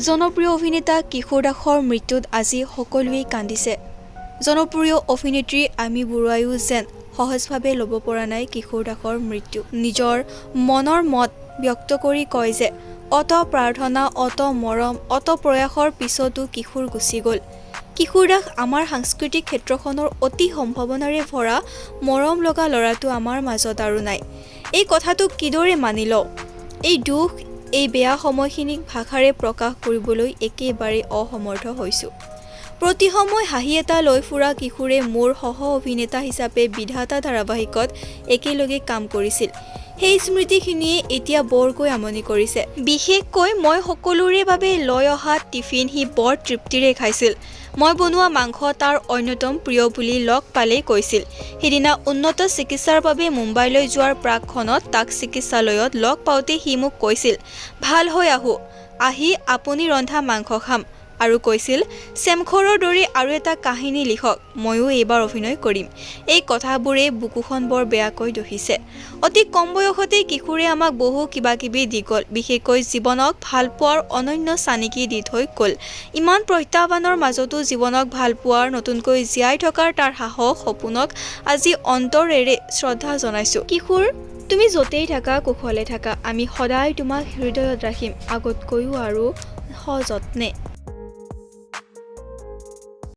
জনপ্ৰিয় অভিনেতা কিশোৰ দাসৰ মৃত্যুত আজি সকলোৱে কান্দিছে। জনপ্ৰিয় অভিনেত্ৰী আইমী বৰুৱায়ো যেন সহজভাৱে ল'ব পৰা নাই কিশোৰ দাসৰ মৃত্যু। নিজৰ মনৰ মত ব্যক্ত কৰি কয় যে অত প্ৰাৰ্থনা, অত মৰম, অত প্ৰয়াসৰ পিছতো কিশোৰ গুচি গ'ল। কিশোৰ দাস আমাৰ সাংস্কৃতিক ক্ষেত্ৰখনৰ অতি সম্ভাৱনাৰে ভৰা মৰম লগা ল'ৰাটো আমাৰ মাজত আৰু নাই। এই কথাটো কিদৰে মানি লওঁ? এই দুখ, এই বেয়া সময়খিনিক ভাষাৰে প্ৰকাশ কৰিবলৈ একেবাৰে অসমৰ্থ হৈছোঁ। প্ৰতি সময় হাঁহি এটা লৈ ফুৰা কিশোৰে মোৰ সহ অভিনেতা হিচাপে বিধাতা ধাৰাবাহিকত একেলগে কাম কৰিছিল। সেই স্মৃতিখিনিয়ে এতিয়া বৰকৈ আমনি কৰিছে। বিশেষকৈ মই সকলোৰে বাবে লৈ অহা টিফিন সি বৰ তৃপ্তিৰে খাইছিল। মই বনোৱা মাংস তাৰ অন্যতম প্ৰিয় বুলি লগ পালেই কৈছিল। সিদিনা উন্নত চিকিৎসাৰ বাবে মুম্বাইলৈ যোৱাৰ প্ৰাকক্ষণত তাক চিকিৎসালয়ত লগ পাওঁতে সি মোক কৈছিল, ভাল হৈ আহি আপুনি ৰন্ধা মাংস খাম, আৰু কৈছিল চেমখৰৰ দৰে আৰু এটা কাহিনী লিখক, ময়ো এইবাৰ অভিনয় কৰিম। এই কথাবোৰে বুকুখন বৰ বেয়াকৈ দহিছে। অতি কম বয়সতে কিশোৰে আমাক বহু কিবাকিবি দি গ'ল, বিশেষকৈ জীৱনক ভাল পোৱাৰ অনন্য চানিকি দি থৈ গ'ল। ইমান প্ৰত্যাহ্বানৰ মাজতো জীৱনক ভাল পোৱাৰ, নতুনকৈ জীয়াই থকাৰ তাৰ সাহস, সপোনক আজি অন্তৰেৰে শ্ৰদ্ধা জনাইছোঁ। কিশোৰ, তুমি য'তেই থাকা কুশলে থাকা। আমি সদায় তোমাক হৃদয়ত ৰাখিম, আগতকৈও আৰু সযত্নে।